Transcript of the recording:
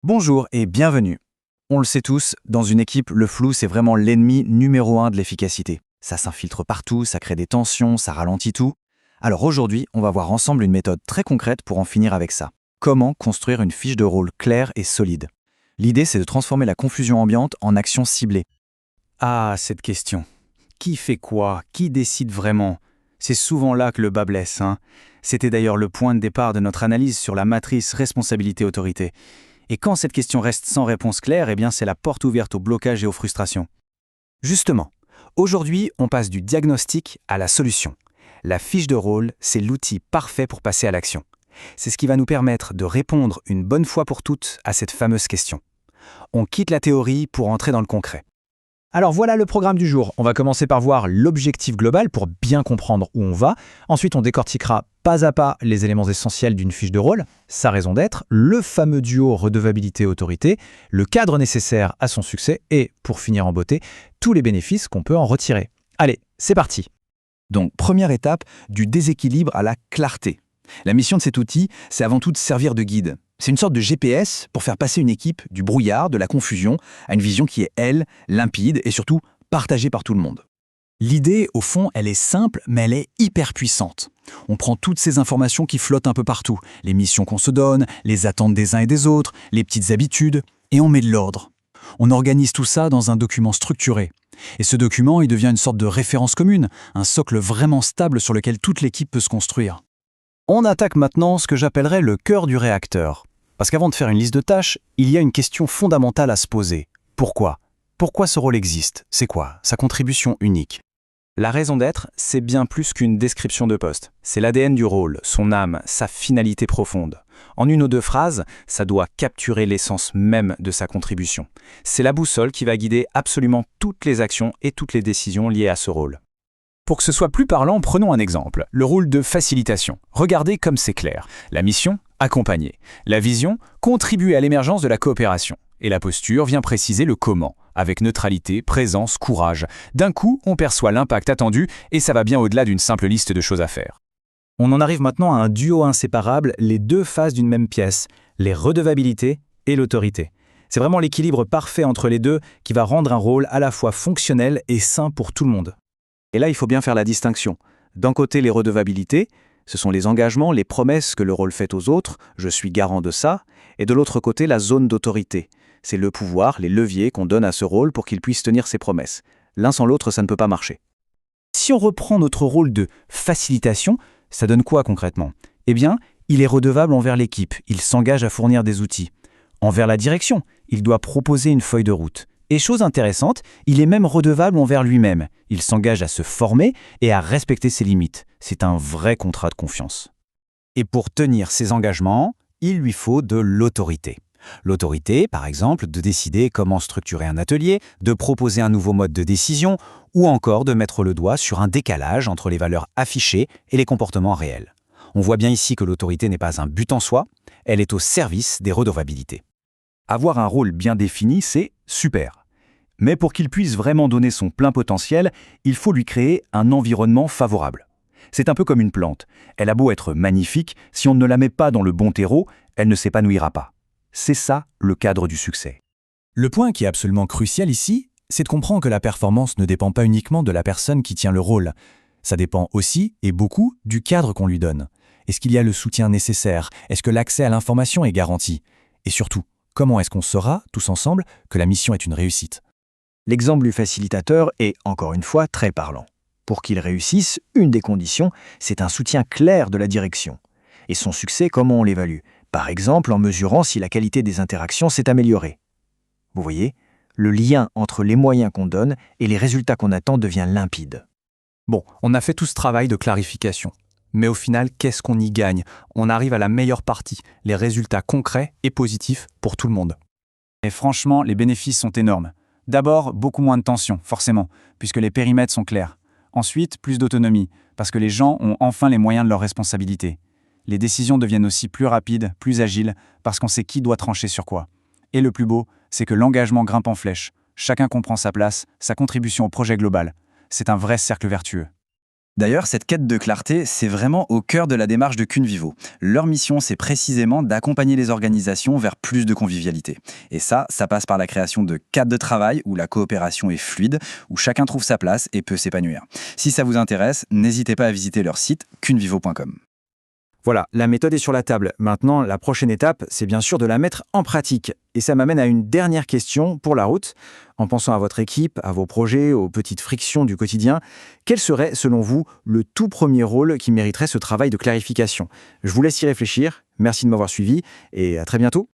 Bonjour et bienvenue. On le sait tous, dans une équipe, le flou, c'est vraiment l'ennemi numéro un de l'efficacité. Ça s'infiltre partout, ça crée des tensions, ça ralentit tout. Alors aujourd'hui, on va voir ensemble une méthode très concrète pour en finir avec ça. Comment construire une fiche de rôle claire et solide? L'idée, c'est de transformer la confusion ambiante en action ciblée. Ah, cette question. Qui fait quoi? Qui décide vraiment? C'est souvent là que le bas blesse, hein. C'était d'ailleurs le point de départ de notre analyse sur la matrice responsabilité-autorité. Et quand cette question reste sans réponse claire, eh bien c'est la porte ouverte au blocage et aux frustrations. Justement, aujourd'hui, on passe du diagnostic à la solution. La fiche de rôle, c'est l'outil parfait pour passer à l'action. C'est ce qui va nous permettre de répondre une bonne fois pour toutes à cette fameuse question. On quitte la théorie pour entrer dans le concret. Alors voilà le programme du jour. On va commencer par voir l'objectif global pour bien comprendre où on va. Ensuite, on décortiquera pas à pas les éléments essentiels d'une fiche de rôle, sa raison d'être, le fameux duo redevabilité-autorité, le cadre nécessaire à son succès et, pour finir en beauté, tous les bénéfices qu'on peut en retirer. Allez, c'est parti. Donc, première étape, du déséquilibre à la clarté. La mission de cet outil, c'est avant tout de servir de guide. C'est une sorte de GPS pour faire passer une équipe du brouillard, de la confusion, à une vision qui est, elle, limpide et surtout partagée par tout le monde. L'idée, au fond, elle est simple, mais elle est hyper puissante. On prend toutes ces informations qui flottent un peu partout, les missions qu'on se donne, les attentes des uns et des autres, les petites habitudes, et on met de l'ordre. On organise tout ça dans un document structuré. Et ce document, il devient une sorte de référence commune, un socle vraiment stable sur lequel toute l'équipe peut se construire. On attaque maintenant ce que j'appellerais le cœur du réacteur. Parce qu'avant de faire une liste de tâches, il y a une question fondamentale à se poser. Pourquoi? Pourquoi ce rôle existe? C'est quoi sa contribution unique? La raison d'être, c'est bien plus qu'une description de poste. C'est l'ADN du rôle, son âme, sa finalité profonde. En une ou deux phrases, ça doit capturer l'essence même de sa contribution. C'est la boussole qui va guider absolument toutes les actions et toutes les décisions liées à ce rôle. Pour que ce soit plus parlant, prenons un exemple, le rôle de facilitation. Regardez comme c'est clair. La mission, accompagner. La vision, contribuer à l'émergence de la coopération. Et la posture vient préciser le comment, avec neutralité, présence, courage. D'un coup, on perçoit l'impact attendu et ça va bien au-delà d'une simple liste de choses à faire. On en arrive maintenant à un duo inséparable, les deux faces d'une même pièce, les redevabilités et l'autorité. C'est vraiment l'équilibre parfait entre les deux qui va rendre un rôle à la fois fonctionnel et sain pour tout le monde. Et là, il faut bien faire la distinction. D'un côté, les redevabilités, ce sont les engagements, les promesses que le rôle fait aux autres, je suis garant de ça, et de l'autre côté, la zone d'autorité. C'est le pouvoir, les leviers qu'on donne à ce rôle pour qu'il puisse tenir ses promesses. L'un sans l'autre, ça ne peut pas marcher. Si on reprend notre rôle de facilitation, ça donne quoi concrètement? Eh bien, il est redevable envers l'équipe, il s'engage à fournir des outils. Envers la direction, il doit proposer une feuille de route. Et chose intéressante, il est même redevable envers lui-même. Il s'engage à se former et à respecter ses limites. C'est un vrai contrat de confiance. Et pour tenir ses engagements, il lui faut de l'autorité. L'autorité, par exemple, de décider comment structurer un atelier, de proposer un nouveau mode de décision, ou encore de mettre le doigt sur un décalage entre les valeurs affichées et les comportements réels. On voit bien ici que l'autorité n'est pas un but en soi, elle est au service des redevabilités. Avoir un rôle bien défini, c'est super. Mais pour qu'il puisse vraiment donner son plein potentiel, il faut lui créer un environnement favorable. C'est un peu comme une plante. Elle a beau être magnifique, si on ne la met pas dans le bon terreau, elle ne s'épanouira pas. C'est ça le cadre du succès. Le point qui est absolument crucial ici, c'est de comprendre que la performance ne dépend pas uniquement de la personne qui tient le rôle. Ça dépend aussi, et beaucoup, du cadre qu'on lui donne. Est-ce qu'il y a le soutien nécessaire? Est-ce que l'accès à l'information est garanti? Et surtout, comment est-ce qu'on saura, tous ensemble, que la mission est une réussite? L'exemple du facilitateur est, encore une fois, très parlant. Pour qu'il réussisse, une des conditions, c'est un soutien clair de la direction. Et son succès, comment on l'évalue? Par exemple, en mesurant si la qualité des interactions s'est améliorée. Vous voyez, le lien entre les moyens qu'on donne et les résultats qu'on attend devient limpide. Bon, on a fait tout ce travail de clarification. Mais au final, qu'est-ce qu'on y gagne? On arrive à la meilleure partie, les résultats concrets et positifs pour tout le monde. Et franchement, les bénéfices sont énormes. D'abord, beaucoup moins de tension, forcément, puisque les périmètres sont clairs. Ensuite, plus d'autonomie, parce que les gens ont enfin les moyens de leurs responsabilités. Les décisions deviennent aussi plus rapides, plus agiles, parce qu'on sait qui doit trancher sur quoi. Et le plus beau, c'est que l'engagement grimpe en flèche. Chacun comprend sa place, sa contribution au projet global. C'est un vrai cercle vertueux. D'ailleurs, cette quête de clarté, c'est vraiment au cœur de la démarche de Cunvivo. Leur mission, c'est précisément d'accompagner les organisations vers plus de convivialité. Et ça passe par la création de cadres de travail où la coopération est fluide, où chacun trouve sa place et peut s'épanouir. Si ça vous intéresse, n'hésitez pas à visiter leur site cunvivo.com. Voilà, la méthode est sur la table. Maintenant, la prochaine étape, c'est bien sûr de la mettre en pratique. Et ça m'amène à une dernière question pour la route. En pensant à votre équipe, à vos projets, aux petites frictions du quotidien, quel serait, selon vous, le tout premier rôle qui mériterait ce travail de clarification ? Je vous laisse y réfléchir. Merci de m'avoir suivi et à très bientôt.